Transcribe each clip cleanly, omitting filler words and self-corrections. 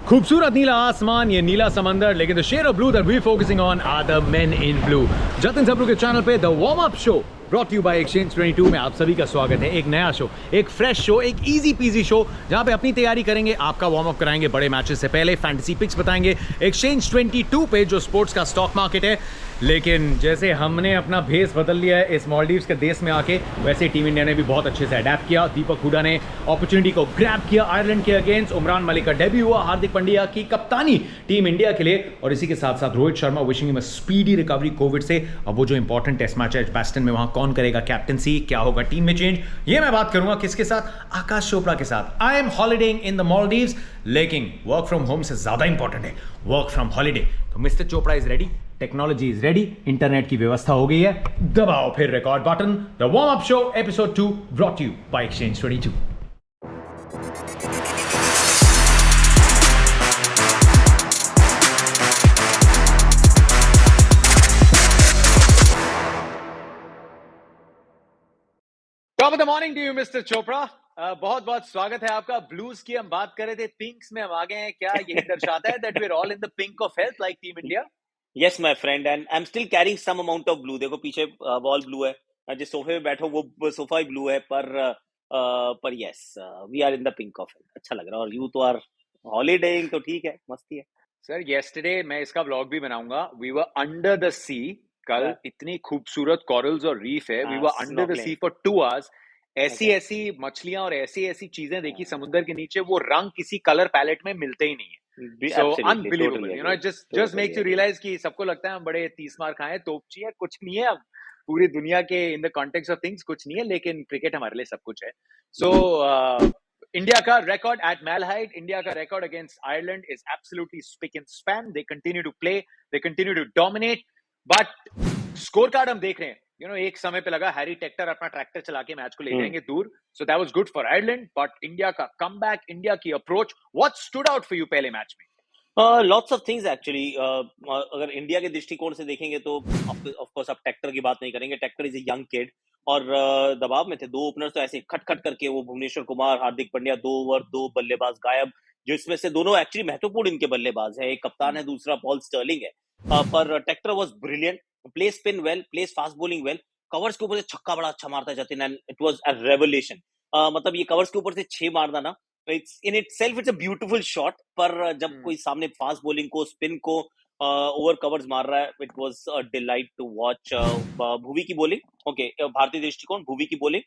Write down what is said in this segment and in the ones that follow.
खूबसूरत नीला आसमान, ये नीला समंदर, लेकिन the shade of blue that we focusing on are the men in blue. Jatin Sapru के चैनल पे the warm up show brought you by exchange 22 में आप सभी का स्वागत है। एक नया शो, एक फ्रेश शो, एक इजी पीजी शो जहां पे अपनी तैयारी करेंगे, आपका वार्म अप कराएंगे बड़े मैचेस से पहले, फैंटेसी पिक्स बताएंगे एक्सचेंज 22 पे जो स्पोर्ट्स का स्टॉक मार्केट है। लेकिन जैसे हमने अपना भेस बदल लिया है इस मालदीव्स के देश में आके, वैसे टीम इंडिया ने भी बहुत अच्छे से अडेप्ट किया। दीपक हुडा ने अपॉर्चुनिटी को ग्रैब किया आयरलैंड के अगेंस्ट, उमरान मलिक का डेब्यू हुआ, हार्दिक पांड्या की कप्तानी टीम इंडिया के लिए, और इसी के साथ साथ Rohit Sharma wishing him a speedy recovery Covid से। अब वो जो इंपॉर्टेंट टेस्ट मैच है एजबास्टन में, वहां कौन करेगा कैप्टनसी, क्या होगा टीम में चेंज, ये मैं बात करूंगा किसके साथ, आकाश चोपड़ा के साथ। I am holidaying in the Maldives, लेकिन वर्क फ्रॉम होम से ज्यादा इंपॉर्टेंट है वर्क फ्रॉम हॉलीडे। तो mister Chopra is ready, technology is ready, internet की व्यवस्था हो गई है, दबाओ फिर record button. The warm up show episode 2 brought you by exchange 22। Top of the morning to you mister Chopra. बहुत बहुत स्वागत है आपका। ब्लूज की हम बात कर रहे थे, पिंक्स में हम आ गए हैं। क्या यही दर्शाता है that we are all in the pink of health like team India? Yes, my friend, and I'm still carrying some amount of blue. देखो पीछे वॉल ब्लू है, जिस सोफे पे बैठो वो सोफा ही ब्लू है, पर yes, we are in the pink of it. अच्छा लग रहा है। और यू तो आर हॉलीडेइंग, तो ठीक है, मस्ती है सर। येस्टरडे मैं इसका व्लॉग भी बनाऊंगा। We were under the sea कल, इतनी खूबसूरत कॉरल्स और रीफ है। We were under the sea for 2 hours. ऐसी ऐसी मछलियां और ऐसी ऐसी चीजें देखी समुद्र के नीचे, वो रंग किसी कलर पैलेट में मिलते ही नहीं है। So unbelievable, you know, it just makes you realize कि सबको लगता है हम बड़े 30 मार खाए, तोपची है, कुछ नहीं है। अब पूरी दुनिया के in the context of things कुछ नहीं है, लेकिन क्रिकेट हमारे लिए सब कुछ है। सो इंडिया का रिकॉर्ड एट मैलहाइड, इंडिया का record against Ireland is absolutely spick and span. They continue to play, they continue to dominate, but score card हम देख रहे हैं। You know, एक समय पे लगा हैरी टेक्टर अपना ट्रैक्टर चला के मैच को ले जाएंगे दूर। So that was good for Ireland, but India का कमबैक, इंडिया की approach, what stood out for you पहले मैच में? Lots of things actually. अगर इंडिया के दृष्टिकोण से देखेंगे तो ऑफ कोर्स आप टेक्टर की बात नहीं करेंगे। Tractor is a young kid और दबाव में थे। 2 ओपनर्स तो ऐसे खट खट करके, वो भुवनेश्वर कुमार, हार्दिक पांड्या, 2 ओवर 2 बल्लेबाज गायब, जिसमें से दोनों एक्चुअली महत्वपूर्ण इनके बल्लेबाज है। एक कप्तान है, दूसरा पॉल स्टर्लिंग है। पर Tector was brilliant, play spin well, place fast bowling well, covers के ऊपर से छक्का बड़ा अच्छा मारता है Jatin, and it was a revolution. मतलब ये कवर्स के ऊपर से 6 मारना ना, it's in itself it's a beautiful shot. पर जब कोई सामने फास्ट बॉलिंग को, स्पिन को ओवर कवर्स मार रहा है, it was a delight to watch. Bhuvi की बॉलिंग, ओके, भारतीय दृष्टिकोण भुवी की बॉलिंग,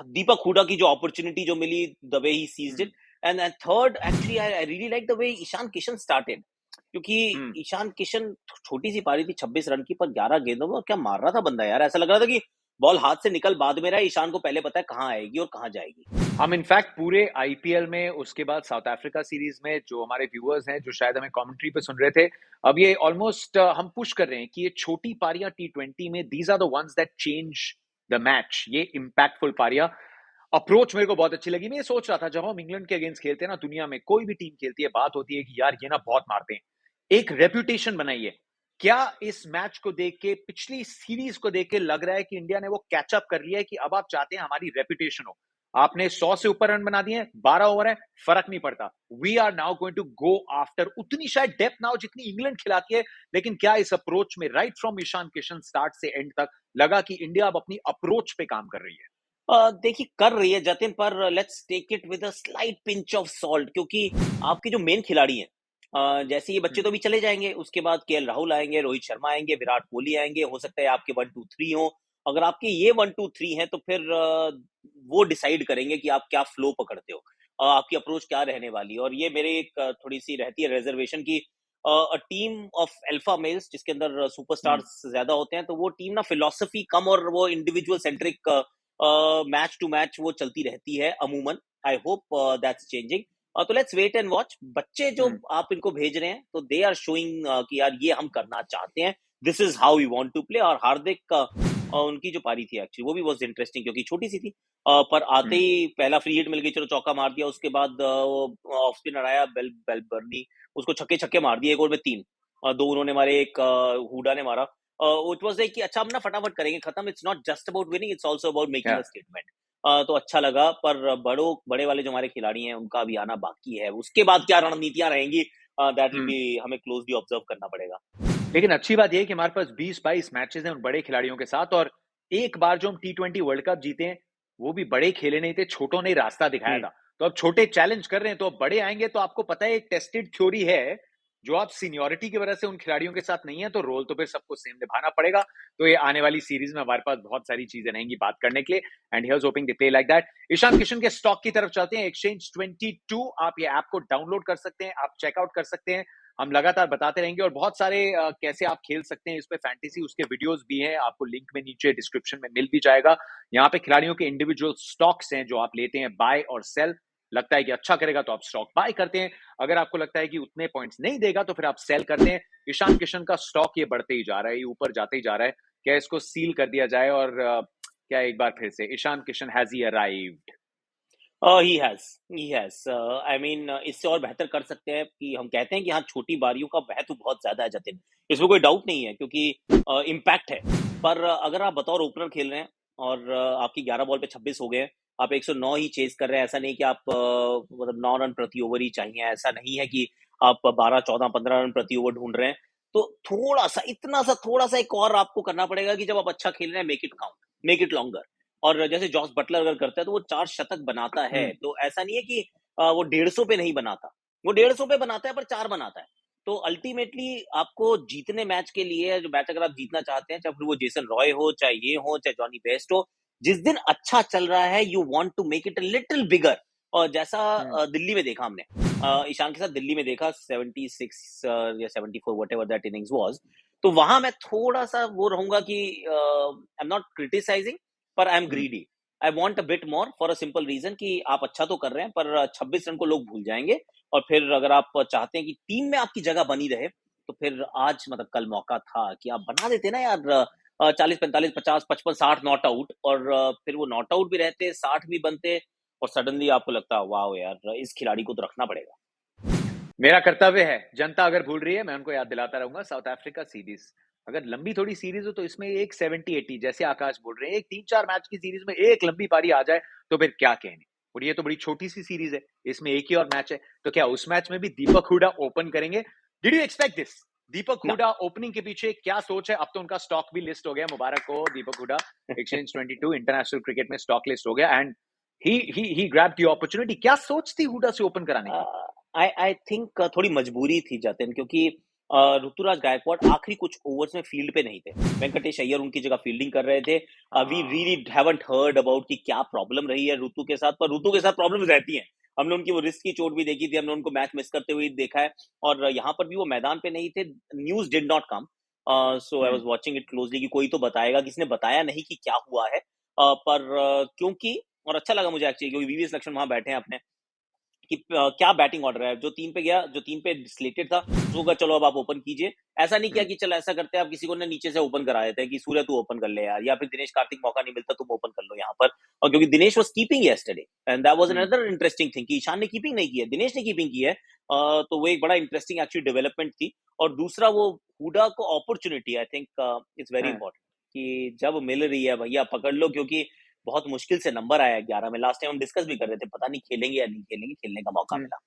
दीपक हुडा की जो अपॉर्चुनिटी जो मिली, the way he seized it, and third actually I really like the way Ishan Kishan started, क्योंकि ईशान किशन छोटी सी पारी थी 26 रन की, पर 11 गेंदों में क्या मार रहा था बंदा यार। ऐसा लग रहा था कि बॉल हाथ से निकल बाद में रहा है, ईशान को पहले पता है कहाँ आएगी और कहाँ जाएगी। हम इनफैक्ट पूरे आईपीएल में, उसके बाद साउथ अफ्रीका सीरीज में, जो हमारे व्यूअर्स हैं जो शायद हमें कमेंट्री पे सुन रहे थे, अब ये ऑलमोस्ट हम पुश कर रहे हैं कि ये छोटी पारियां T20 में, these are the ones that change the match. ये इंपैक्टफुल पारियां, अप्रोच मेरे को बहुत अच्छी लगी। मैं ये सोच रहा था, जब हम इंग्लैंड के अगेंस्ट खेलते हैं ना, दुनिया में कोई भी टीम खेलती है, बात होती है कि यार ये ना बहुत मारते हैं, एक रेपुटेशन बनाइए। क्या इस मैच को देख के, पिछली सीरीज को देख के लग रहा है कि इंडिया ने वो कैचअप कर लिया है कि अब आप चाहते हैं हमारी रेपुटेशन हो? आपने 100 से ऊपर रन बना दिए, 12 ओवर है, फर्क नहीं पड़ता। We are now going to go after उतनी शायद डेप्थ ना हो जितनी इंग्लैंड खिलाती है, लेकिन क्या इस अप्रोच में right from Ishan Kishan start से एंड तक लगा कि इंडिया अब अपनी अप्रोच पे काम कर रही है? देखिए कर रही है जतिन, पर let's take it with a slight pinch of salt, क्योंकि आपके जो मेन खिलाड़ी हैं, जैसे ये बच्चे तो भी चले जाएंगे, उसके बाद केएल राहुल आएंगे, रोहित शर्मा आएंगे, विराट कोहली आएंगे, हो सकता है आपके 1-2-3 हो। अगर आपके ये 1-2-3 हैं, तो फिर वो डिसाइड करेंगे कि आप क्या फ्लो पकड़ते हो, आपकी अप्रोच क्या रहने वाली है। और ये मेरे एक थोड़ी सी रहती है रिजर्वेशन की, a team of alpha males जिसके अंदर सुपरस्टार्स ज्यादा होते हैं, तो वो टीम ना फिलोसफी कम और वो individual centric match to match वो चलती रहती है अमूमन। I hope that's changing. तो लेट्स वेट एंड वॉच। बच्चे जो आप इनको भेज रहे हैं, तो दे आर शोइंग कि यार ये हम करना चाहते हैं, this is how we want to play. और हार्दिक उनकी जो पारी थी एक्चुअली वो भी बहुत इंटरेस्टिंग, क्योंकि छोटी सी थी, पर आते ही पहला फ्री हिट मिल गई, चलो चौका मार दिया, उसके बाद वो ऑफ स्पिनर आया बेलबर्नी, उसको छक्के छक्के मार दिए, एक ओवर में 3, 2 उन्होंने मारे, एक हुडा ने मारा। इट वाज लाइक कि अच्छा हम ना फटाफट करेंगे खत्म, it's not just about winning, it's also about making a statement. तो अच्छा लगा, पर बड़े वाले जो हमारे खिलाड़ी हैं उनका अभी आना बाकी है। उसके बाद क्या रणनीतियां रहेंगी, दैट विल हम्म। बी हमें क्लोजली ऑब्जर्व करना पड़ेगा। लेकिन अच्छी बात यह है कि हमारे पास 20-22 मैचेस हैं उन बड़े खिलाड़ियों के साथ, और एक बार जो हम T20 वर्ल्ड कप जीते हैं, वो भी बड़े खेले नहीं थे, छोटों ने ही रास्ता दिखाया हम्म। था। तो अब छोटे चैलेंज कर रहे हैं, तो अब बड़े आएंगे, तो आपको पता है एक टेस्टेड थ्योरी है, जो आप सीनियरिटी की वजह से उन खिलाड़ियों के साथ नहीं है, तो रोल तो फिर सबको सेम निभाना पड़ेगा। तो ये आने वाली सीरीज में हमारे पास बहुत सारी चीजें रहेंगी बात करने के लिए, and here's hoping they play like that. Ishan Kishan के स्टॉक की तरफ चलते हैं। एक्सचेंज 22, आप ये ऐप को डाउनलोड कर सकते हैं, आप चेकआउट कर सकते हैं। हम लगातार बताते रहेंगे, और बहुत सारे कैसे आप खेल सकते हैं इस पे फैंटेसी, उसके वीडियोस भी हैं, आपको लिंक में नीचे डिस्क्रिप्शन में मिल भी जाएगा। यहाँ पे खिलाड़ियों के इंडिविजुअल स्टॉक्स हैं जो आप लेते हैं, बाय और सेल। लगता है कि अच्छा करेगा तो आप स्टॉक बाय करते हैं, अगर आपको लगता है कि उतने पॉइंट्स नहीं देगा तो फिर आप सेल करते हैं। ईशान किशन का स्टॉक ये बढ़ते ही जा रहा है, ये ऊपर जाते ही जा रहा है। क्या इसको सील कर दिया जाए, और क्या एक बार फिर से Ishan Kishan has he arrived? He has I mean इससे और बेहतर कर सकते हैं कि हम कहते हैं कि हाँ, छोटी बारियों का महत्व बहुत ज्यादा है जतिन, इसमें कोई डाउट नहीं है, क्योंकि इम्पैक्ट है। पर अगर आप बतौर ओपनर खेल रहे हैं और आपकी 11 बॉल पे 26 हो गए हैं, आप 109 ही चेज कर रहे हैं, ऐसा नहीं कि आप मतलब 9 रन प्रति ओवर ही चाहिए, ऐसा नहीं है कि आप 12 14 15 रन प्रति ओवर ढूंढ रहे हैं। तो थोड़ा सा, इतना सा, थोड़ा सा एक और आपको करना पड़ेगा कि जब आप अच्छा खेल रहे हैं, make it count, make it longer. और जैसे जॉस बटलर अगर करता है तो वो 4 शतक बनाता है, हम्म। तो ऐसा नहीं है कि वो 150 पे नहीं बनाता, वो 150 पे बनाता है पर 4 बनाता है। तो अल्टीमेटली आपको जीतने मैच के लिए, जो मैच अगर आप जीतना चाहते हैं, चाहे फिर वो जेसन रॉय हो, चाहे ये हो, चाहे जॉनी बेस्ट हो, जिस दिन अच्छा चल रहा है, you want to make it a little bigger. और जैसा हम्म। दिल्ली में देखा हमने, ईशान के साथ दिल्ली में देखा 76 या 74 व्हाटएवर दैट इनिंग्स वाज। तो वहां मैं थोड़ा सा वो रहूंगा कि आई एम नॉट क्रिटिसाइजिंग, पर I am hmm. Greedy. I want a bit more for a simple reason कि आप अच्छा तो कर रहे हैं, पर 26 रन को लोग भूल जाएंगे। और फिर अगर आप चाहते हैं कि टीम में आपकी जगह बनी रहे, तो फिर आज मतलब कल मौका था कि आप बना देते ना यार, 40 45 50 55 60 नॉट आउट, और फिर वो नॉट आउट भी रहते, 60 भी बनते, और सडनली आपको लगता है वाह यार, इस खिलाड़ी को तो रखना पड़ेगा। मेरा कर्तव्य है, जनता अगर भूल रही है मैं उनको याद दिलाता रहूंगा। साउथ अफ्रीका सीरीज अगर लंबी थोड़ी सीरीज हो तो इसमें एक 70-80, जैसे आकाश बोल रहे हैं, एक 3-4 मैच की सीरीज में एक लंबी पारी आ जाए तो फिर क्या कहने। और ये तो बड़ी छोटी सी सीरीज है, इसमें एक ही और मैच है, तो क्या उस मैच में भी दीपक हुडा ओपन करेंगे? Did you expect this? Deepak ना। हुडा ओपनिंग के पीछे क्या सोच है? अब तो उनका स्टॉक भी लिस्ट हो गया, मुबारक हो दीपक हुडा। एक्सचेंज 22 इंटरनेशनल क्रिकेट में स्टॉक लिस्ट हो गया, and he grab the opportunity. क्या सोच थी हुडा से ओपन कराने की? आई आई थिंक थोड़ी मजबूरी थी जतिन, क्योंकि ऋतुराज गायकवाड़ आखिरी कुछ ओवर्स में फील्ड पे नहीं थे, वेंकटेश अय्यर उनकी जगह फील्डिंग कर रहे थे। वी हाँ। रियली हैवंट हर्ड अबाउट कि क्या प्रॉब्लम रही है ऋतु के साथ, पर ऋतु के साथ प्रॉब्लम रहती हैं। हमने उनकी वो रिस्क की चोट भी देखी थी, हमने उनको मैच मिस करते हुए देखा है, और यहाँ पर भी वो मैदान पे नहीं थे। News did not come, so I was watching it closely कि कोई तो बताएगा, किसी ने बताया नहीं कि क्या हुआ है। पर क्योंकि, और अच्छा लगा मुझे एक्चुअली, क्योंकि वीवीएस लक्ष्मण वहां बैठे हैं अपने, कि क्या बैटिंग ऑर्डर है, जो 3 पे गया, जो 3 पे स्लेटेड था, उसको कहा चलो अब आप ओपन कीजिए। ऐसा नहीं किया कि चलो ऐसा करते हैं, आप किसी को ना नीचे से ओपन करा देते हैं कि सूर्य तू ओपन कर ले यार, या फिर दिनेश कार्तिक मौका नहीं मिलता तुम ओपन कर लो यहाँ पर। और क्योंकि Dinesh was keeping yesterday, and that was another interesting thing कि ईशान ने कीपिंग नहीं की है, दिनेश ने कीपिंग की है। तो वो एक बड़ा इंटरेस्टिंग एक्चुअली डेवलपमेंट थी। और दूसरा, वो हुडा को opportunity, I think it's very important कि जब मिल रही है भैया पकड़ लो, क्योंकि बहुत मुश्किल से नंबर आया 11 में। लास्ट टाइम हम डिस्कस भी कर रहे थे, पता नहीं खेलेंगे या नहीं खेलेंगे, खेलने का मौका मिला।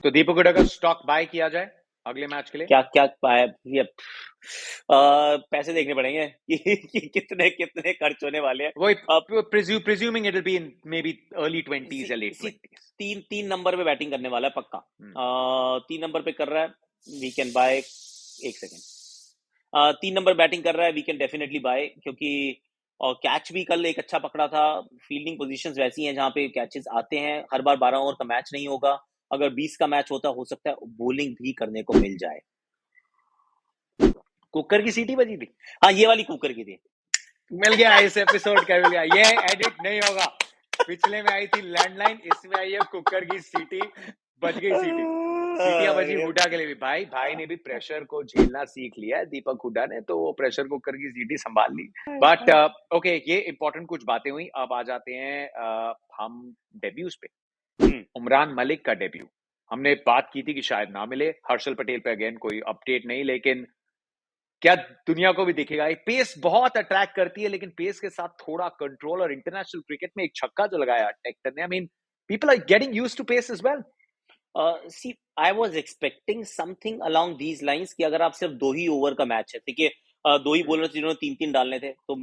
तो दीपक हुडा का स्टॉक बाय किया जाए अगले मैच के लिए? क्या क्या पाया ये, पैसे देखने पड़ेंगे कि कितने कितने खर्च होने वाले हैं। अब वही presuming it will be in may be early 20s इसी या लेट इसी 20s। तीन तीन नंबर पे बैटिंग करने वाला है पक्का। 3 नंबर पे कर रहा है, वी कैन बाय। एक सेकेंड, 3 नंबर बैटिंग कर रहा है, वी कैन डेफिनेटली बाय, क्योंकि और कैच भी कल एक अच्छा पकड़ा था। फील्डिंग पोजीशंस वैसी हैं जहां पे कैचेस आते हैं, हर बार 12 ओवर का मैच नहीं होगा। अगर 20 का मैच होता, हो सकता है बॉलिंग भी करने को मिल जाए। कुकर की सीटी बजी थी। हाँ, ये वाली कुकर की थी। मिल गया, इस एपिसोड का मिल गया, ये एडिट नहीं होगा। पिछले में आई थी लैंडलाइन, इसमें आई है कुकर की सीटी। बज गई सीटी। सीटियां बजी अरे, हुडा के लिए भी। भाई ने भी प्रेशर को झेलना सीख लिया है, दीपक हुडा ने, तो वो प्रेशर कुकर की सीटी संभाल ली। बट ओके, ये इंपॉर्टेंट कुछ बातें हुई। अब आ जाते हैं हम डेब्यूज पे। हम्म, उमरान मलिक का डेब्यू, हमने बात की थी कि शायद ना मिले। हर्षल पटेल पे अगेन कोई अपडेट नहीं, लेकिन क्या दुनिया को भी दिखेगा। पेस बहुत अट्रैक्ट करती है, लेकिन पेस के साथ थोड़ा कंट्रोल, और इंटरनेशनल क्रिकेट में एक छक्का जो लगाया टेक्टर ने, I mean people are getting used to pace as well. See I was expecting something along these lines कि अगर आप सिर्फ 2 ही ओवर का मैच है, देखिए 2 ही बॉलर जिन्होंने 3-3 डालने थे, तो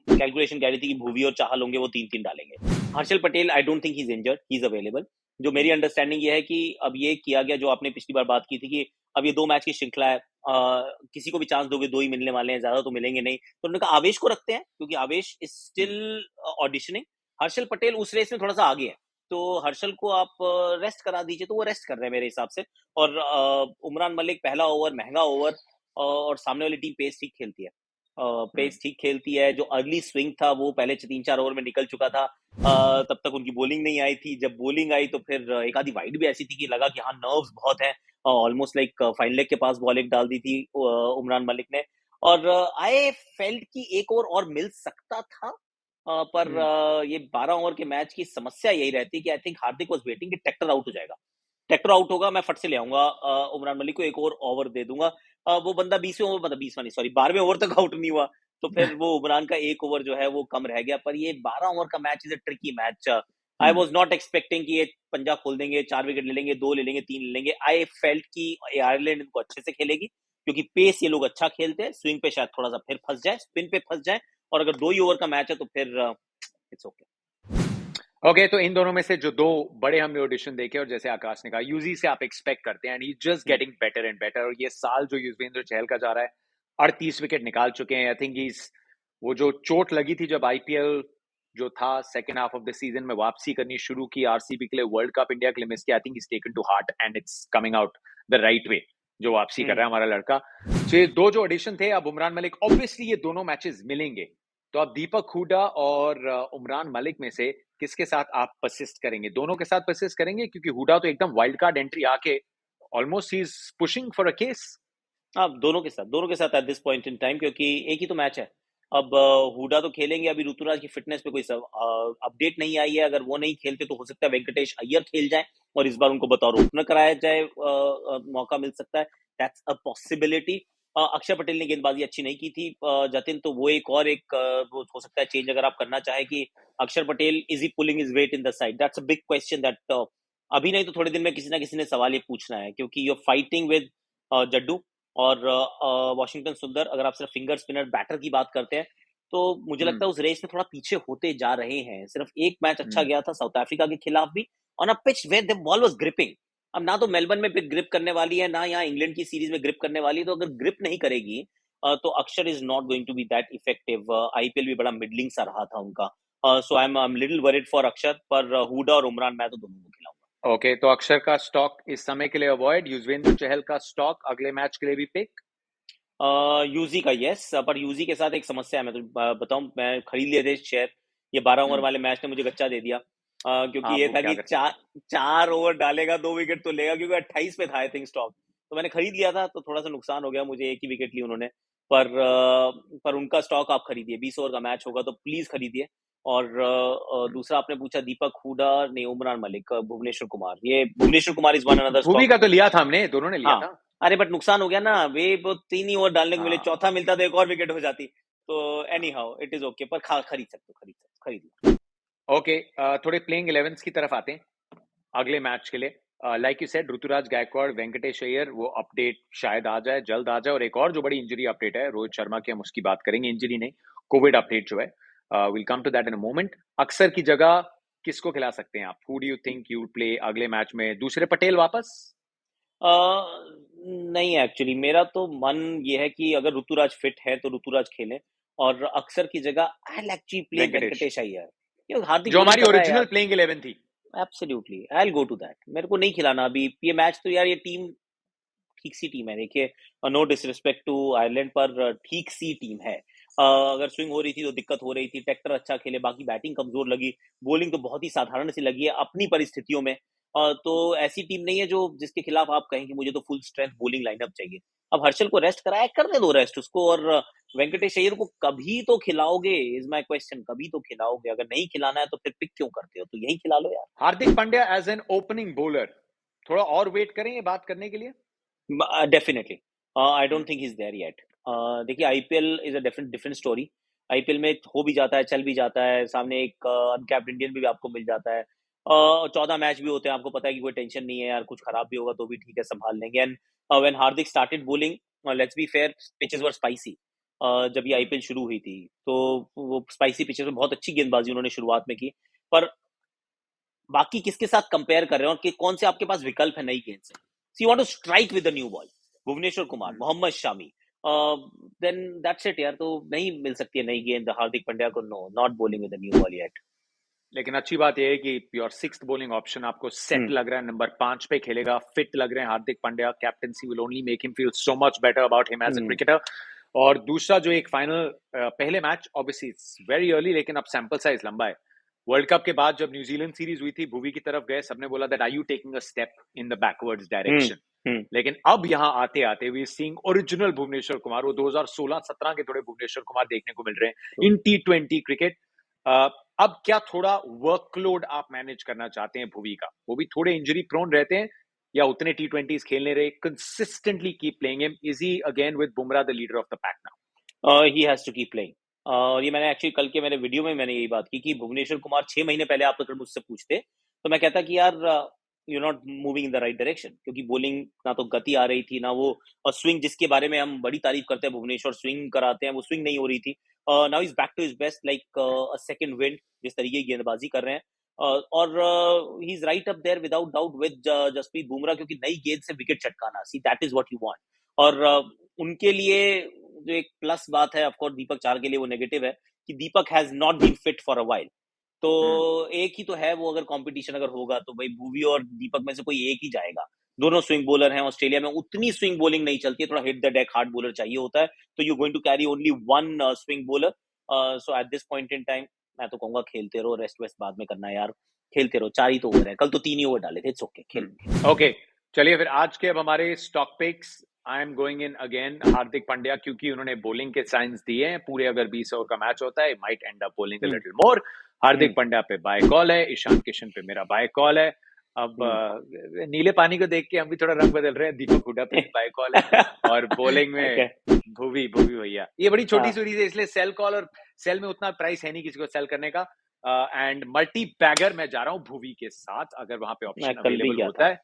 कैलकुलेशन कह रही थी कि भुवी और चाहल होंगे, वो 3-3 डालेंगे। हर्षल पटेल, आई don't think he is injured, he is available. जो मेरी अंडरस्टैंडिंग ये है कि अब ये किया गया, जो आपने पिछली बार बात की थी कि अब ये 2 मैच की श्रृंखला है, किसी को भी चांस दोगे 2 ही मिलने वाले हैं, ज्यादा तो मिलेंगे नहीं, तो उन्होंने कहा आवेश को रखते हैं, क्योंकि आवेश is still auditioning. Harshal Patel उस रेस में थोड़ा सा आगे है, तो हर्षल को आप रेस्ट करा दीजिए, तो वो रेस्ट कर रहे हैं मेरे हिसाब से। और उमरान मलिक पहला ओवर महंगा ओवर, और सामने वाली टीम पेस ठीक खेलती है, पेस ठीक खेलती है। जो अर्ली स्विंग था वो पहले 3-4 ओवर में निकल चुका था, तब तक उनकी बॉलिंग नहीं आई थी। जब बॉलिंग आई तो फिर एक आधी वाइड भी ऐसी थी कि लगा कि हाँ नर्व्स बहुत है, ऑलमोस्ट लाइक फाइन लेग के पास बॉल एक डाल दी थी उमरान मलिक ने। और आई फेल्ट कि एक ओवर और मिल सकता था, पर ये 12 ओवर के मैच की समस्या यही रहती है कि I think Hardik was waiting कि टेक्टर आउट हो जाएगा, टेक्टर आउट होगा, मैं फट से ले आऊंगा उमरान मलिक को, एक और ओवर दे दूंगा। वो बंदा 20वें ओवर, मतलब 20वां नहीं, सॉरी 12वें ओवर तक आउट नहीं हुआ, तो फिर वो उमरान का एक ओवर जो है वो कम रह गया। पर ये 12 ओवर का match is a tricky match. I was not expecting कि ये पंजा खोल देंगे, 4 विकेट ले लेंगे, 2 ले लेंगे, 3 ले लेंगे। आई फेल्ट कि आयरलैंड इनको अच्छे से खेलेगी, क्योंकि पेस ये लोग अच्छा खेलते हैं, स्विंग पे शायद थोड़ा सा फिर फंस जाए, स्पिन पे फंस जाए, और अगर 2 ही ओवर का मैच है तो फिर इट्स ओके। ओके, तो इन दोनों में से जो दो बड़े हमने ऑडिशन देखे, और जैसे आकाश ने कहा, यूजी से आप एक्सपेक्ट करते हैं, and he just getting better and better. और ये साल जो युजवेंद्र चहल का जा रहा है, 38 विकेट निकाल चुके हैं। आई थिंक इज, वो जो चोट लगी थी जब आईपीएल जो था second half of the season में वापसी करनी शुरू की आरसीबी के लिए, वर्ल्ड कप इंडिया के लिए मिस किया, I think is taken to heart and it's coming out the right way, जो वापसी कर रहा है हमारा लड़का। तो ये दो जो ऑडिशन थे, अब उमरान मलिक, ऑब्वियसली ये दोनों मैचेस मिलेंगे, तो अब दीपक हुडा और उमरान मलिक में से किसके साथ आप परसिस्ट करेंगे? दोनों के साथ परसिस्ट करेंगे, क्योंकि हुडा तो एकदम वाइल्ड कार्ड एंट्री आके almost he is pushing for a case. हाँ, दोनों के साथ eight this point in time, क्योंकि एक ही तो मैच है। अब हुडा तो खेलेंगे, अभी ऋतुराज की फिटनेस पे कोई अपडेट नहीं आई है। अगर वो नहीं खेलते तो हो सकता है वेंकटेश अय्यर खेल जाए, और इस बार उनको बतौर ओपनर कराया जाए, मौका मिल सकता है, दैट्स अ पॉसिबिलिटी। अक्षर पटेल ने गेंदबाजी अच्छी नहीं की थी, जतिन, तो वो एक वो हो सकता है चेंज अगर आप करना चाहे कि Akshar Patel is he pulling his weight in the side, that's a big question that अभी नहीं तो थोड़े दिन में किसी ना किसी ने सवाल ये पूछना है, क्योंकि यू फाइटिंग विद जड्डू और वॉशिंगटन सुंदर। अगर आप सिर्फ फिंगर स्पिनर बैटर की बात करते हैं, तो मुझे लगता है उस रेस में थोड़ा पीछे होते जा रहे हैं। सिर्फ एक मैच अच्छा गया था साउथ अफ्रीका के खिलाफ भी, on a pitch where the ball was gripping. अब ना तो मेलबर्न में ग्रिप करने वाली है, ना यहाँ इंग्लैंड की सीरीज में ग्रिप करने वाली है, तो अगर ग्रिप नहीं करेगी तो Axar is not going to be that effective. IPL भी बड़ा मिडलिंग सा रहा था उनका, so I am little worried for Axar, पर हुडा और उमरान मैं तो दोनों को खिलाऊंगा। ओके, तो अक्षर का स्टॉक इस समय के लिए अवॉइड, युजवेंद्र चहल का स्टॉक अगले मैच के लिए भी पिक। यूजी का यस, पर यूजी के साथ एक समस्या है, मैं तो बताऊं, मैं खरीद लिए थे शेयर, ये 12 ओवर वाले मैच ने मुझे गच्चा दे दिया, क्योंकि आप ये वो था क्या कि कर सकते चार ओवर डालेगा 2 विकेट तो लेगा, क्योंकि 28 पे था आई थिंक स्टॉक, तो मैंने खरीद लिया था, तो थोड़ा सा नुकसान हो गया मुझे, एक ही विकेट ली उन्होंने। पर उनका स्टॉक आप खरीदिए, 20 ओवर का मैच होगा तो प्लीज खरीदिए। और दूसरा आपने पूछा दीपक हुडा ने उमरान मलिक, भुवनेश्वर कुमार, ये भुवनेश्वर कुमार इज वन हैं? Another Bhuvi stock. का तो लिया था हमने, दोनों ने लिया हाँ, था। अरे बट नुकसान हो गया ना, वे वो 3 ही ओवर डालने को मिले, चौथा हाँ, मिलता तो एक और विकेट हो जाती, तो any how it is okay, पर खरीद लो। ओके, थोड़े प्लेइंग 11 की तरफ आते हैं अगले मैच के लिए। Like you said, Ruturaj Gaikwad, Venkatesh Iyer, वो अपडेट शायद आ जाए, जल्द आ जाए। और एक और जो बड़ी इंजरी अपडेट है रोहित शर्मा की, हम उसकी बात करेंगे, इंजरी नहीं, कोविड अपडेट जो है, will come to that in a moment. अक्सर की जगह किसको खिला सकते हैं आप? Who do you think you play अगले मैच में? दूसरे पटेल वापस? नहीं, एक्चुअली मेरा तो मन ये है कि अगर ऋतुराज फिट है तो ऋतुराज खेले, और अक्सर की जगह I actually play Venkatesh, Venkatesh Iyer, क्योंकि हार्दिक जो बॉलिंग हमारी कर रहा है ओरिजिनल यार। प्लेइंग 11 थी। Absolutely I will go to that, मेरे को नहीं खिलाना अभी ये मैच, तो यार ये टीम ठीक सी टीम है, देखिए, नो डिसरिस्पेक्ट टू आयरलैंड, पर ठीक सी टीम है। अगर स्विंग हो रही थी तो दिक्कत हो रही थी, टेक्टर अच्छा खेले, बाकी बैटिंग कमजोर लगी, बॉलिंग तो बहुत ही साधारण सी लगी है अपनी परिस्थितियों में। तो ऐसी टीम नहीं है जो जिसके खिलाफ आप कहें कि मुझे तो फुल स्ट्रेंथ बॉलिंग लाइनअप चाहिए। अब हर्षल को रेस्ट कराया, करने दो रेस्ट उसको, और वेंकटेश अय्यर को कभी तो खिलाओगे, इज माय क्वेश्चन, कभी तो खिलाओगे, अगर नहीं खिलाना है तो फिर पिक क्यों करते हो, तो यही खिला लो यार। Hardik Pandya as an opening bowler, थोड़ा और वेट करें ये बात करने के लिए? Definitely, I don't think he is there yet. देखिए IPL is a different different story. IPL में हो भी जाता है, चल भी जाता है, सामने एक अनकैप्ड इंडियन भी आपको मिल जाता है। 14 मैच भी होते हैं, आपको पता है कि कोई टेंशन नहीं है यार, कुछ खराब भी होगा तो भी ठीक है, संभाल लेंगे। And when Hardik started bowling, let's be fair, pitches were spicy. जब ये आईपीएल शुरू हुई थी तो वो स्पाइसी पिचेस में बहुत अच्छी गेंदबाजी उन्होंने शुरुआत में की। पर बाकी किसके साथ कंपेयर कर रहे हो और कि कौन से आपके पास विकल्प है नई गेंद से? So you want to strike with the new ball, Bhuvneshwar Kumar, Mohammed Shami, then that's it यार। तो नहीं मिल सकती है नई गेंद हार्दिक पांड्या को, no, not bowling with the new ball yet. लेकिन अच्छी बात यह है कि योर सिक्स्थ बॉलिंग ऑप्शन आपको सेट लग रहा है, नंबर 5 पे खेलेगा, फिट लग रहे हैं Hardik Pandya. Captaincy will only make him feel so much better about him as a cricketer. और दूसरा जो एक फाइनल, पहले match obviously it's very early, लेकिन अब सैंपल साइज लंबा है। वर्ल्ड कप के बाद जब न्यूजीलैंड सीरीज हुई थी, भुवी की तरफ गए, सबने बोला that are you taking a step in the backwards direction. लेकिन अब यहाँ आते आते we seeing original Bhuvneshwar Kumar, वो 2016-17 के थोड़े भुवनेश्वर कुमार देखने को मिल रहे हैं इन T20 क्रिकेट। अब क्या थोड़ा वर्कलोड आप मैनेज करना चाहते हैं भुवी का? वो भी थोड़े इंजरी प्रोन रहते हैं, या उतने T20s खेलने रहे, consistently keep playing him? Is he again with Bumrah the leader of the pack now? He has to keep playing. और ये मैंने एक्चुअली कल के मेरे वीडियो में मैंने यही बात की कि भुवनेश्वर कुमार 6 महीने पहले आप अगर मुझसे पूछते तो मैं कहता कि यार you not moving in the right direction, क्योंकि बॉलिंग ना तो गति आ रही थी ना वो, और स्विंग जिसके बारे में हम बड़ी तारीफ करते हैं, भुवनेश्वर स्विंग कराते हैं, वो स्विंग नहीं हो रही थी। Now is back to his best, like a second wind, जिस तरीके की गेंदबाजी कर रहे हैं। और he is right up there without doubt with Jasprit Bumrah, क्योंकि नई गेंद से विकेट चटकाना, see that is what you want. और उनके लिए जो एक प्लस बात है, ऑफ कोर्स दीपक चार के लिए वो नेगेटिव है कि Deepak has not been fit for a while. तो एक ही तो है वो, अगर कंपटीशन अगर होगा तो भाई भुवी और दीपक में से कोई एक ही जाएगा। दोनों स्विंग बॉलर हैं, ऑस्ट्रेलिया में उतनी स्विंग बॉलिंग नहीं चलती है, थोड़ा hit the deck hard bowler चाहिए होता है, तो you going to carry only one swing bowler. So at this point in time मैं तो कहूंगा खेलते रहो, रेस्ट वेस्ट बाद में करना है यार, खेलते रहो। 4 ही तो ओवर है, कल तो 3 ही ओवर डाले थे, इट्स ओके, खेल। ओके, चलिए फिर आज के अब हमारे stock picks. I am going in again Hardik Pandya, क्योंकि उन्होंने बॉलिंग के साइंस दिए हैं। पूरे अगर 20 ओवर का मैच होता है, might end up bowling a little more. Hardik Pandya पे बाय कॉल है, ईशान किशन पे मेरा बाय कॉल है। अब नीले पानी को देख के हम भी थोड़ा रंग बदल रहे हैं। दीपक हुडा पे बाय कॉल है, और बॉलिंग में Okay. भुवी भुवी भैया। ये बड़ी छोटी हाँ। सीरीज है, इसलिए सेल कॉल, और सेल में उतना प्राइस है नहीं किसी को सेल करने का। एंड मल्टी बैगर मैं जा रहा हूँ भुवी के साथ, अगर वहां पे मैं ऑप्शन कल भी अवेलेबल गया होता था, है।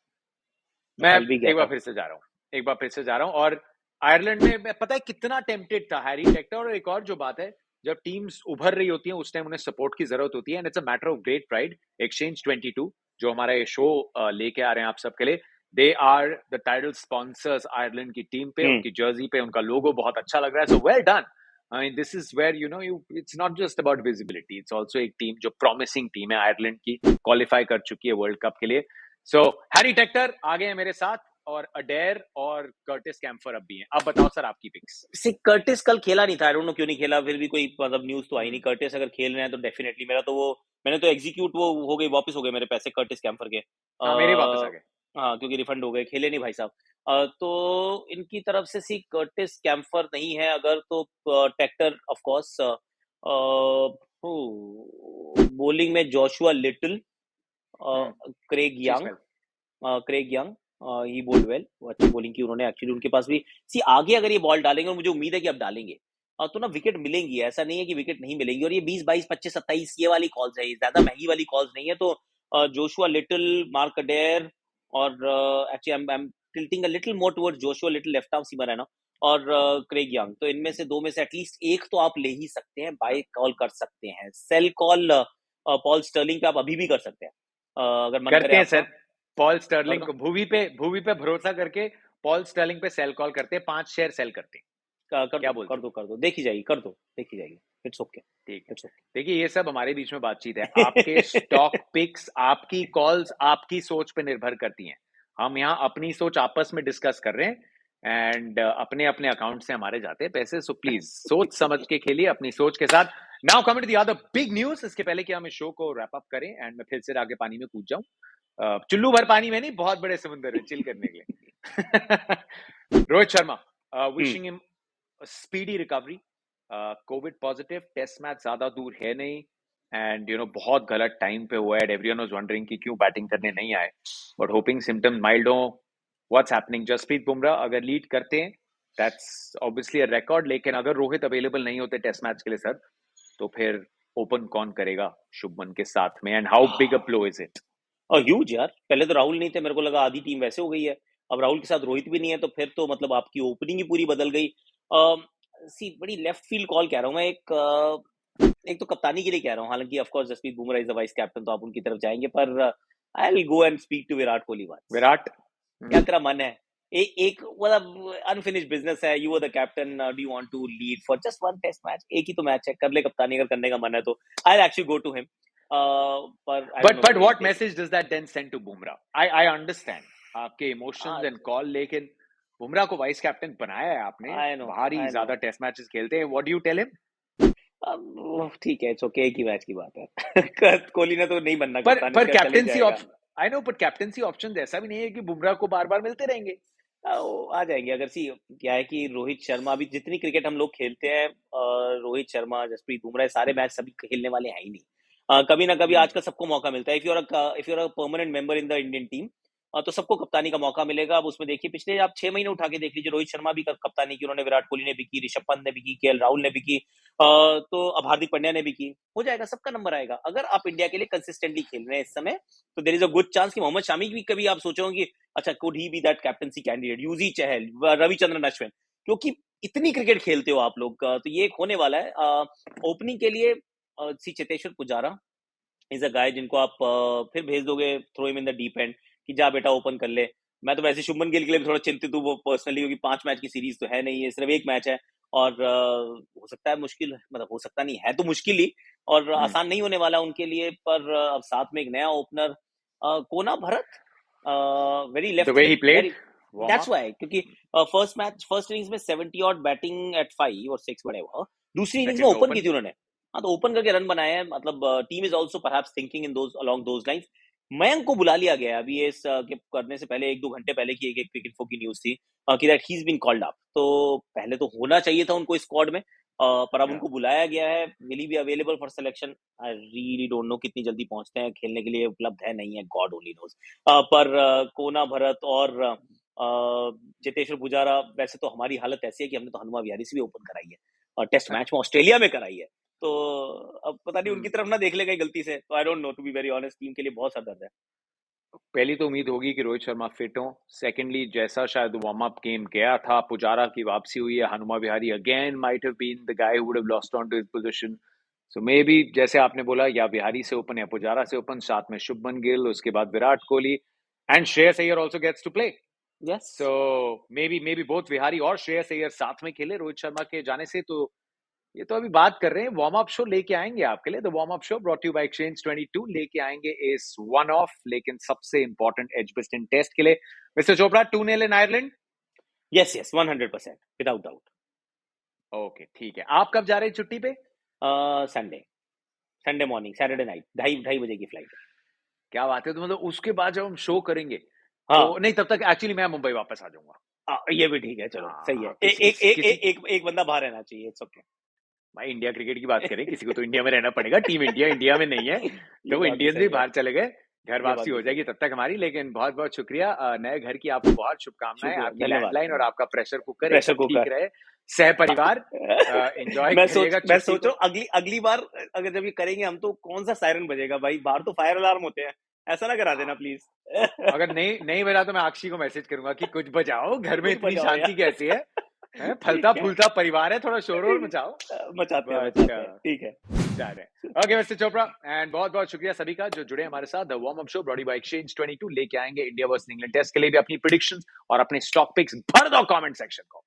मैं कल भी गया एक बार था। फिर से जा रहा हूँ, एक बार फिर से जा रहा हूँ। और आयरलैंड में मैं पता है कितना टेम्पटेड था हैरी टेक्टर। और एक और जो बात है, जब टीम्स उभर रही होती हैं उस टाइम उन्हें सपोर्ट की जरूरत होती है, and it's a matter of great pride. Exchange 22 जो हमारा ये शो लेके आ रहे हैं आप सबके लिए, they are the title sponsors Ireland की टीम पे। उनकी जर्सी पे उनका लोगो बहुत अच्छा लग रहा है, so well done. I mean this is where you know you, it's not just about visibility, it's also एक टीम जो प्रॉमिसिंग टीम है आयरलैंड की, क्वालिफाई कर चुकी है वर्ल्ड कप के लिए। सो हैरी टेक्टर आ गए हैं मेरे साथ, और अडेर और कर्टिस कैम्फर अब भी हैं। अब बताओ सर आपकी पिक्स। सी कर्टिस कल खेला नहीं था, आई डोंट नो क्यों नहीं खेला, फिर भी कोई मतलब न्यूज तो आई नहीं। कर्टिस अगर खेल रहे हैं तो डेफिनेटली मेरा तो वो, मैंने तो एग्जीक्यूट वो हो गई, वापस हो गए मेरे पैसे कर्टिस कैम्फर के। हाँ, मेरे वापस आ गए। हाँ, क्योंकि रिफंड हो गए, खेले नहीं भाई साहब। तो इनकी तरफ से सी कर्टिस कैम्फर नहीं है अगर, तो टेक्टर ऑफ कोर्स। बॉलिंग में जोशुआ लिटिल, क्रेग शीज Young, well. Craig Young, he bowled well, वो अच्छी बॉलिंग की उन्होंने एक्चुअली। उनके पास भी सी आगे अगर ये बॉल डालेंगे, और मुझे उम्मीद है कि अब डालेंगे, तो ना विकेट मिलेंगी, ऐसा नहीं है कि विकेट नहीं मिलेंगी। और ये 20, 22, 25, 27 ये वाली कॉल्स है, ये ज्यादा महंगी वाली कॉल्स नहीं है। तो जोशुआ लिटिल, मार्क अडेर, और actually I am tilting a little more towards Joshua little, left arm seamer है ना, और क्रेग यंग। तो इनमें से दो में से एटलीस्ट एक तो आप ले ही सकते हैं, बाय कॉल कर सकते हैं। सेल कॉल पॉल स्टर्लिंग पे आप अभी भी कर सकते हैं, अगर मन करे करते हैं आपका। सर, पॉल कर स्टर्लिंग दो, को भूवी पे भरोसा करके पॉल स्टर्लिंग पे सेल कॉल करते हैं, 5 शेयर सेल करते हैं। कर क्या दो, बोलते कर हो? दो, कर दो, देखी जाएगी, कर दो, देखी जाएगी। इट्स ओके, ठीक है। इट्स देखिए, ये सब हमारे बीच में बातचीत है। आपके ओके। स्टॉक पिक्स, आपकी कॉल्स, आपकी सोच पे निर्भर करती हैं। हम यहाँ अपनी सोच आपस में डिस्कस कर रहे हैं, एंड अपने अपने अकाउंट से हमारे जाते हैं पैसे। सो प्लीज सोच समझ के खेलिए अपनी सोच के साथ। Now coming to the other big news. इसके पहले कि हम इस शो को रैप अप करें एंड मैं फिर से आगे पानी में कूद जाऊं, चुल्लू भर पानी में नहीं, बहुत बड़े समुद्र में चिल करने के लिए। Rohit Sharma, wishing him speedy recovery. Covid positive, test match ज्यादा दूर है नहीं, एंड बहुत गलत टाइम पे हुआ है। एवरीवन वाज वंडरिंग कि क्यों बैटिंग करने नहीं आए, बट होपिंग सिम्टम्स माइल्ड हो। What's happening? जसप्रीत बुमराह अगर लीड करते हैं दैट्स ऑब्वियसली अ रिकॉर्ड, लेकिन अगर रोहित अवेलेबल नहीं होते टेस्ट मैच के लिए सर, तो फिर ओपन कौन करेगा शुभमन के साथ में, and how big a blow is it? और ह्यूज यार, पहले तो राहुल नहीं थे, मेरे को लगा आधी टीम वैसे हो गई है। अब राहुल के साथ रोहित भी नहीं है, तो फिर तो मतलब आपकी ओपनिंग ही पूरी बदल गई। सी बड़ी लेफ्ट फील्ड कॉल कह रहा हूँ मैं, एक तो कप्तानी के लिए कह रहा हूँ, हालांकि of course Jasprit Bumrah is the vice captain, तो आप उनकी तरफ जाएंगे, पर I will go and speak to Virat Kohli once. Virat, क्या तेरा मन है? एक मतलब अनफिनिश्ड बिजनेस है, you are the captain, do you want to lead for just one test match? एक ही तो मैच है, कर ले कप्तानी अगर करने का मन है तो। I actually go to him, पर I don't know but whether what he'll take it. message does that then send to Bumrah? I understand आपके इमोशंस हाँ, एंड कॉल, लेकिन बुमराह को वाइस कैप्टन बनाया है आपने, I know, बाहर ही I know. ज्यादा टेस्ट मैचेस खेलते हैं, what do you tell him? अब ठीक है, इट्स ओके, एक ही मैच की बात है। कोहली ने तो नहीं बनना पर कप्तान, पर इसका चले कैप्टेंसी जाएगा। Option, I know, but captaincy option ऐसा भी नहीं है कि बुमराह को बार बार मिलते रहेंगे। वो आ जाएंगे। अगर सी क्या है कि रोहित शर्मा, अभी जितनी क्रिकेट हम लोग खेलते हैं, रोहित शर्मा, जसप्रीत बुमराह, सारे मैच सभी खेलने वाले हैं ही नहीं। कभी ना कभी आजकल सबको मौका मिलता है। If you are a permanent member in the Indian team, तो सबको कप्तानी का मौका मिलेगा। अब उसमें देखिए, पिछले आप 6 महीने उठा के देख लीजिए, रोहित शर्मा भी कप्तानी की उन्होंने, विराट कोहली ने भी की, ऋषभ पंत ने भी की, केएल राहुल ने भी की, तो अब हार्दिक पांड्या ने भी की। हो जाएगा, सबका नंबर आएगा। अगर आप इंडिया के लिए कंसिस्टेंटली खेल रहे हैं इस समय, तो there is a good chance कि मोहम्मद शामी भी कभी आप सोचोगे कि अच्छा, could he be that captaincy candidate, Yuzi Chahal, Ravichandran Ashwin, क्योंकि इतनी क्रिकेट खेलते हो आप लोग, तो ये एक होने वाला है। ओपनिंग के लिए see Cheteshwar Pujara is a guy जिनको आप फिर भेज दोगे, throw him in the deep end, कि जा बेटा ओपन कर ले। मैं तो वैसे शुभमन गिल के लिए भी थोड़ा चिंतित हूँ, वो पर्सनली, क्योंकि 5 मैच की सीरीज तो है नहीं है, सिर्फ एक मैच है, और हो सकता है मुश्किल, मतलब हो सकता नहीं है तो मुश्किल ही, और आसान नहीं होने वाला उनके लिए। पर अब साथ में एक नया ओपनर, कोना Bharat, very the left way he footed, played very, warm that's up, why, क्योंकि फर्स्ट इनिंग्स में 70 ऑट बैटिंग एट 5 और 6 whatever, दूसरी इनिंग्स में सेकंड में ओपन की ओपन। थी उन्होंने। हाँ, तो ओपन करके रन बनाए हैं, मतलब team is also perhaps thinking in those along those lines. Mayank को बुला लिया गया है अभी, इस के करने से पहले 1-2 घंटे पहले की एक क्रिकेट इन्फो की न्यूज थी, कि that he is been called up. तो पहले तो होना चाहिए था उनको स्क्वाड में, पर अब उनको बुलाया गया है। Will he be available for selection? I really don't know कितनी जल्दी पहुंचते हैं, खेलने के लिए उपलब्ध है नहीं है, गॉड ओनली नोज। पर कोना भरत और चेतेश्वर पुजारा, वैसे तो हमारी हालत ऐसी है कि हमने तो हनुमा विहारी से भी ओपन कराई है, और टेस्ट मैच में ऑस्ट्रेलिया में कराई है। तो अब पता नहीं उनकी तरफ ना देख ले गई गलती से, तो I don't know, to be very honest, team के लिए बहुत सर दर्द है। पहली तो उम्मीद होगी कि रोहित शर्मा फिट हो, सेकेंडली जैसा शायद वार्म अप गेम गया था, पुजारा की वापसी हुई है, Hanuma Vihari again might have been the guy who would have lost on to his position, so maybe जैसे आपने बोला, या विहारी से ओपन या पुजारा से ओपन, साथ में शुभमन गिल, उसके बाद Virat Kohli, and Shreyas Iyer also gets to play, yes, so maybe both Vihari और श्रेयस अय्यर साथ में खेले रोहित शर्मा के जाने से। तो ये तो अभी बात कर रहे हैं, वार्म अप शो लेके आएंगे आपके लिए, the warm up show brought you by exchange 22 लेके आएंगे इस वन ऑफ, लेकिन सबसे इंपॉर्टेंट एजबेस्टन टेस्ट के लिए। मिस्टर चोपड़ा, 2-0 इन Ireland. Yes, yes, 100% without doubt. Okay ठीक है, आप कब जा रहे हैं छुट्टी पे? संडे मॉर्निंग, सैटरडे नाइट, 2:30 बजे की फ्लाइट है। क्या बात है, तो मतलब उसके बाद जब हम शो करेंगे, हाँ, तो नहीं, तब तक एक्चुअली मैं मुंबई वापस आ जाऊंगा। ये भी ठीक है, चलो सही है। हाँ, किसी एक बंदा बाहर रहना चाहिए, इट्स ओके। भाई इंडिया क्रिकेट की बात करें, किसी को तो इंडिया में रहना पड़ेगा, टीम इंडिया इंडिया में नहीं है, ये तो वो बात भी इंडियंस सही भी है, बाहर चले गए, घर ये बात वापसी भी हो सही जाएगी है। तब तक हमारी। लेकिन बहुत बहुत शुक्रिया, नए घर की आपको बहुत शुभकामनाएं, शुक्रिया, आपकी धन्यवाद, लैंडलाइन और धन्यवाद। आपका प्रेशर कुकर प्रेशर एकदम ठीक कुकर। रहे, सह परिवार एंजॉय करिएगा मैं छुट्टी सोच को। रहा हूँ, अगली बार अगर जब ये करेंगे हम, तो कौन सा सायरन बजेगा भाई? बाहर तो फायर अलार्म होते हैं, ऐसा ना करा देना प्लीज। अगर नहीं नहीं बजा तो मैं अक्षी को मैसेज करूंगा कि कुछ बजाओ, घर में कुछ इतनी बजाओ शांति यार। कैसी है, फलता ठीक है, फूलता परिवार है, थोड़ा शोर और मचाओ मचाते हैं, बस। मचाते हैं, ठीक है। डन है। ओके मिस्टर चोपड़ा, एंड बहुत बहुत शुक्रिया सभी का जो जुड़े हमारे साथ। The warm up show brought you by exchange 22 लेके आएंगे इंडिया वर्सेस इंग्लैंड टेस्ट के लिए भी अपनी प्रेडिक्शंस और अपने स्टॉक पिक्स भर दो कमेंट सेक्शन को।